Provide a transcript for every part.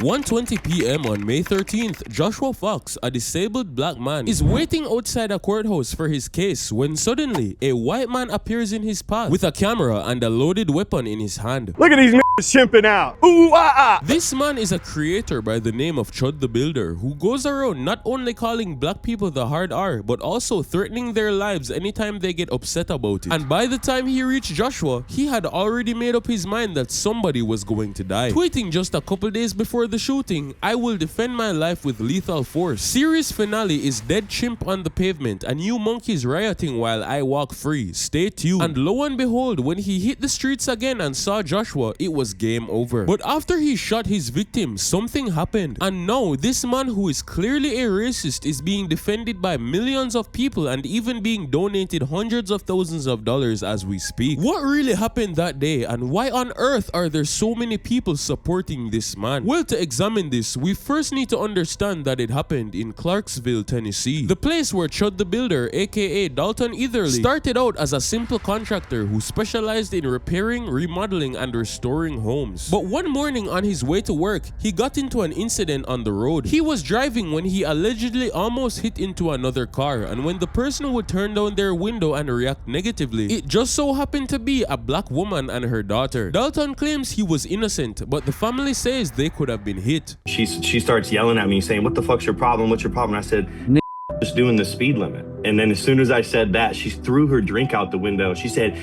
1:20 p.m. on May 13th, Joshua Fox, a disabled black man, is waiting outside a courthouse for his case when suddenly a white man appears in his path with a camera and a loaded weapon in his hand. Look at these niggas chimping out. Ooh, ah, ah. This man is a creator by the name of Chud the Builder who goes around not only calling black people the hard R but also threatening their lives anytime they get upset about it. And by the time he reached Joshua, he had already made up his mind that somebody was going to die. Tweeting just a couple days before the shooting, "I will defend my life with lethal force. Series finale is dead chimp on the pavement and you monkeys rioting while I walk free. Stay tuned." And lo and behold, when he hit the streets again and saw Joshua, it was game over. But after he shot his victim, something happened. And now this man who is clearly a racist is being defended by millions of people and even being donated hundreds of thousands of dollars as we speak. What really happened that day and why on earth are there so many people supporting this man? Well, to examine this, we first need to understand that it happened in Clarksville, Tennessee. The place where Chud the Builder, aka Dalton Etherly, started out as a simple contractor who specialized in repairing, remodeling, and restoring homes. But one morning on his way to work, he got into an incident on the road. He was driving when he allegedly almost hit into another car, and when the person would turn down their window and react negatively, it just so happened to be a black woman and her daughter. Dalton claims he was innocent, but the family says they could have been hit. She starts yelling at me saying, "What the fuck's your problem? What's your problem?" I said, "Just doing the speed limit." And then as soon as I said that, she threw her drink out the window. She said,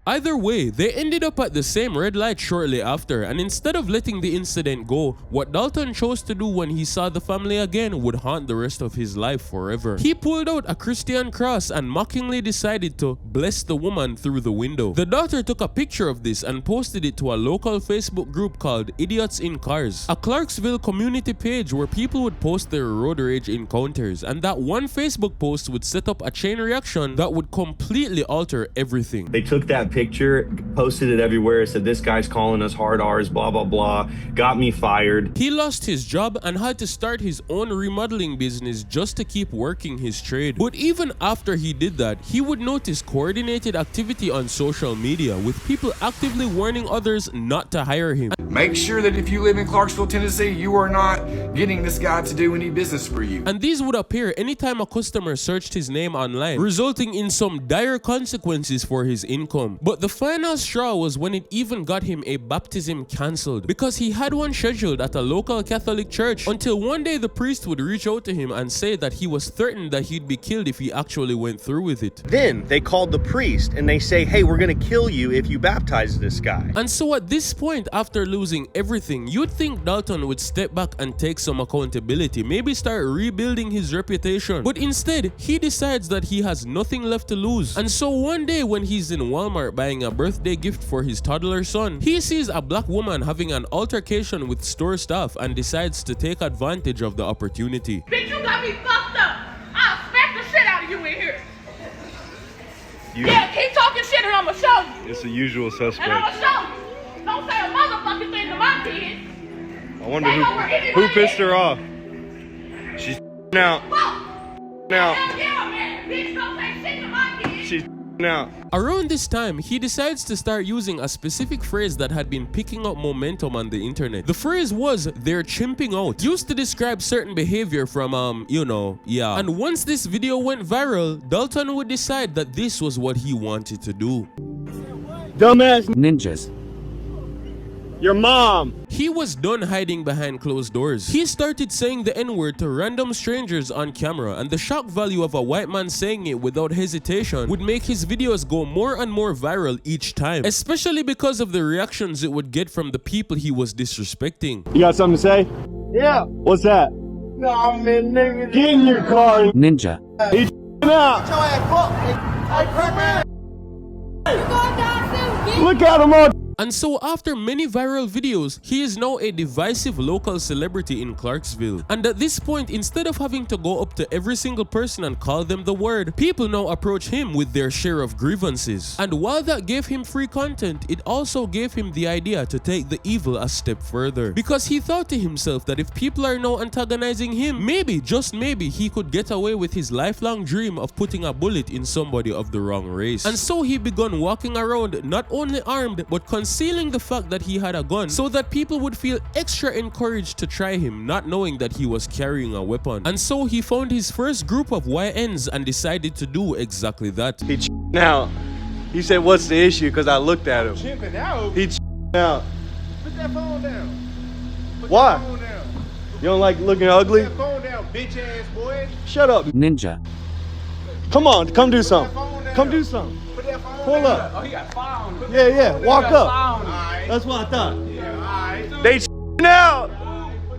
Either way, they ended up at the same red light shortly after, and instead of letting the incident go, what Dalton chose to do when he saw the family again would haunt the rest of his life forever. He pulled out a Christian cross and mockingly decided to bless the woman through the window. The daughter took a picture of this and posted it to a local Facebook group called Idiots in Cars, a Clarksville community page where people would post their road rage encounters, and that one Facebook post would set up a chain reaction that would completely alter everything. They took that picture, posted it everywhere, said this guy's calling us hard R's, blah blah blah, got me fired. He lost his job and had to start his own remodeling business just to keep working his trade. But even after he did that, he would notice coordinated activity on social media with people actively warning others not to hire him. Make sure that if you live in Clarksville, Tennessee, you are not getting this guy to do any business for you. And these would appear anytime a customer searched his name online, resulting in some dire consequences for his income. But the final straw was when it even got him a baptism cancelled, because he had one scheduled at a local Catholic church until one day the priest would reach out to him and say that he was threatened that he'd be killed if he actually went through with it. Then they called the priest and they say, "Hey, we're gonna kill you if you baptize this guy." And so at this point, after losing everything, you'd think Dalton would step back and take some accountability, maybe start rebuilding his reputation. But instead, he decides that he has nothing left to lose. And so one day when he's in Walmart buying a birthday gift for his toddler son, he sees a black woman having an altercation with store staff and decides to take advantage of the opportunity. Bitch, you got me fucked up. I'll smack the shit out of you in here. Yeah, keep talking shit and I'ma show you. It's the usual And I'ma suspect. show you. Don't say a motherfucking thing to my kids. I wonder who pissed her off. She's out. Now. Hell yeah, man. Bitch, don't say shit to my kids. She's out. Around this time, he decides to start using a specific phrase that had been picking up momentum on the internet. The phrase was, "they're chimping out," used to describe certain behavior from, yeah. And once this video went viral, Dalton would decide that this was what he wanted to do. Dumbass ninjas. your mom. He was done hiding behind closed doors. He started saying the N-word to random strangers on camera, and the shock value of a white man saying it without hesitation would make his videos go more and more viral each time, especially because of the reactions it would get from the people he was disrespecting. You got something to say? Yeah. What's that? No, man, nigga. Get in your car. Ninja. He's out. Your ass fuck. Hey, You going down soon, bitch? Look at him all. And so after many viral videos, he is now a divisive local celebrity in Clarksville. And at this point, instead of having to go up to every single person and call them the word, people now approach him with their share of grievances. And while that gave him free content, it also gave him the idea to take the evil a step further. Because he thought to himself that if people are now antagonizing him, maybe, just maybe, he could get away with his lifelong dream of putting a bullet in somebody of the wrong race. And so he began walking around not only armed, but concealing the fact that he had a gun so that people would feel extra encouraged to try him, not knowing that he was carrying a weapon. And so he found his first group of YNs and decided to do exactly that. He out. He said, "What's the issue?" Because I looked at him. Chimping out. He out. Put that phone down. Put Why? that phone down. You don't like looking ugly? Put that phone down, bitch ass boy. Shut up. Ninja. Come on, come do Put that something. phone down. Come do something. Put that phone Pull down. up. Oh, he got found. Yeah, walk up. Alright. That's what I thought. Yeah, alright. They out.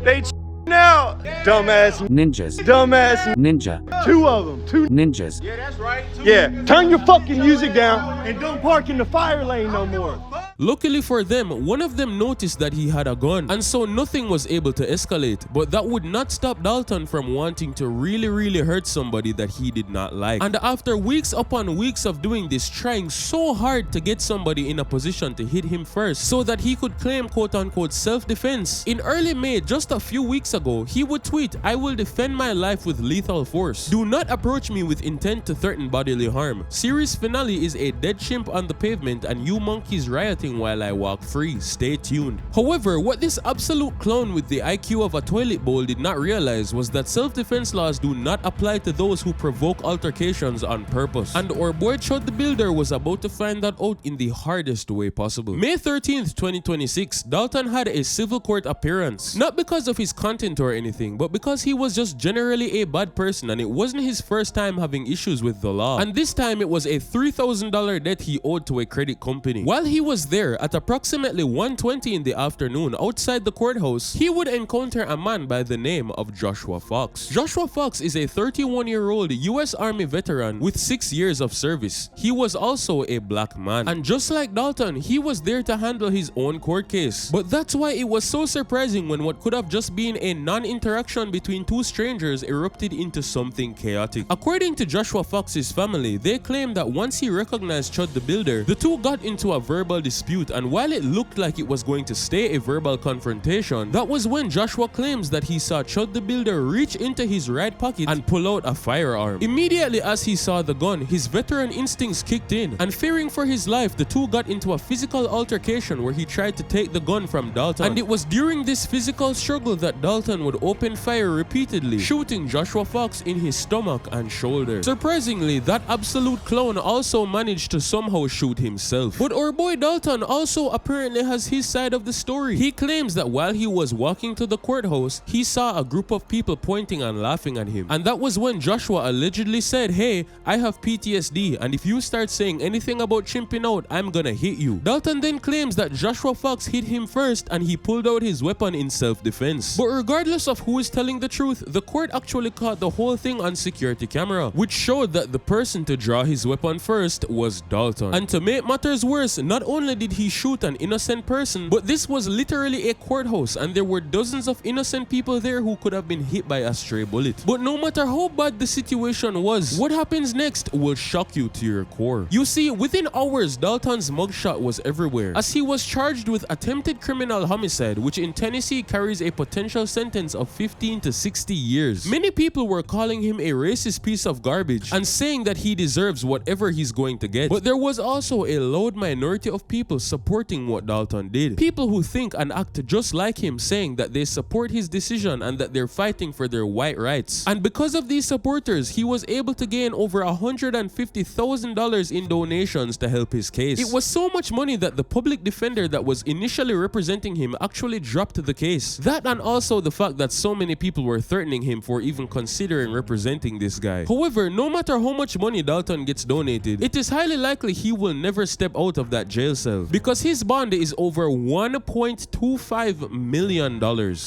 They out. Dumbass. Ninjas. Dumbass. Ninja. Two of them. Two. Ninjas. Yeah, that's right. Yeah. Turn your fucking music down and don't park in the fire lane no more. Luckily for them, one of them noticed that he had a gun, and so nothing was able to escalate. But that would not stop Dalton from wanting to really hurt somebody that he did not like. And after weeks upon weeks of doing this, trying so hard to get somebody in a position to hit him first so that he could claim quote-unquote self-defense, in early May, just a few weeks ago, he would tweet, "I will defend my life with lethal force. Do not approach me with intent to threaten bodily harm. Series finale is a dead chimp on the pavement and you monkeys rioting while I walk free. Stay tuned." However, what this absolute clown with the IQ of a toilet bowl did not realize was that self-defense laws do not apply to those who provoke altercations on purpose. And our boy Chud the Builder was about to find that out in the hardest way possible. May 13th, 2026, Dalton had a civil court appearance. Not because of his content or anything, but because he was just generally a bad person and it wasn't his first time having issues with the law. And this time it was a $3,000 debt he owed to a credit company. While he was there at approximately 1:20 in the afternoon outside the courthouse, he would encounter a man by the name of Joshua Fox. Joshua Fox is a 31-year-old US Army veteran with 6 years of service. He was also a black man, and just like Dalton, he was there to handle his own court case. But that's why it was so surprising when what could have just been a non-interaction between two strangers erupted into something chaotic. According to Joshua Fox's family, they claim that once he recognized Chud the Builder, the two got into a verbal dispute, and while it looked like it was going to stay a verbal confrontation, that was when Joshua claims that he saw Chud the Builder reach into his right pocket and pull out a firearm. Immediately as he saw the gun, his veteran instincts kicked in, and fearing for his life, the two got into a physical altercation where he tried to take the gun from Dalton. And it was during this physical struggle that Dalton would open fire repeatedly, shooting Joshua Fox in his stomach and shoulder. Surprisingly, that absolute clown also managed to somehow shoot himself. But our boy Dalton also apparently has his side of the story. He claims that while he was walking to the courthouse, he saw a group of people pointing and laughing at him. And that was when Joshua allegedly said, "Hey, I have PTSD, and if you start saying anything about chimping out, I'm gonna hit you." Dalton then claims that Joshua Fox hit him first and he pulled out his weapon in self-defense. But regardless of who is telling the truth, the court actually caught the whole thing on security camera, which showed that the person to draw his weapon first was Dalton. And to make matters worse, not only did he shoot an innocent person, but this was literally a courthouse and there were dozens of innocent people there who could have been hit by a stray bullet. But no matter how bad the situation was, what happens next will shock you to your core. You see, within hours, Dalton's mugshot was everywhere, as he was charged with attempted criminal homicide, which in Tennessee carries a potential sentence of 15 to 60 years. Many people were calling him a racist piece of garbage and saying that he deserves whatever he's going to get. But there was also a loud minority of people supporting what Dalton did. People who think and act just like him, saying that they support his decision and that they're fighting for their white rights. And because of these supporters, he was able to gain over $150,000 in donations to help his case. It was so much money that the public defender that was initially representing him actually dropped the case. That, and also the fact that so many people were threatening him for even considering representing this guy. However, no matter how much money Dalton gets donated, it is highly likely he will never step out of that jail cell, because his bond is over $1.25 million,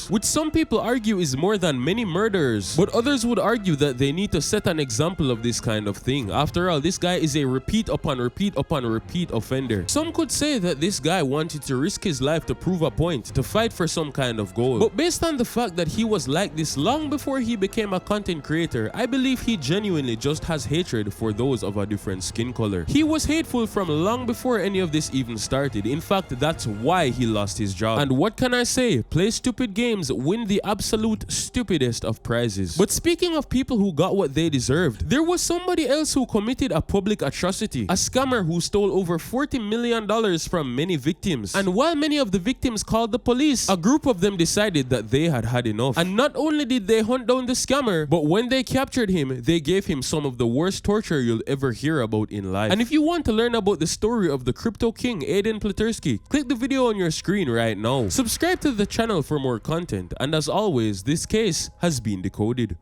which some people argue is more than many murderers, but others would argue that they need to set an example of this kind of thing. After all, this guy is a repeat upon repeat upon repeat offender. Some could say that this guy wanted to risk his life to prove a point, to fight for some kind of goal. But based on the fact that he was like this long before he became a content creator, I believe he genuinely just has hatred for those of a different skin color. He was hateful from long before any of this even started. In fact, that's why he lost his job. And what can I say? Play stupid games, win the absolute stupidest of prizes. But speaking of people who got what they deserved, there was somebody else who committed a public atrocity. A scammer who stole over $40 million from many victims. And while many of the victims called the police, a group of them decided that they had had enough. And not only did they hunt down the scammer, but when they captured him, they gave him some of the worst torture you'll ever hear about in life. And if you want to learn about the story of the crypto king Aiden Platursky, click the video on your screen right now. Subscribe to the channel for more content, and as always, this case has been decoded.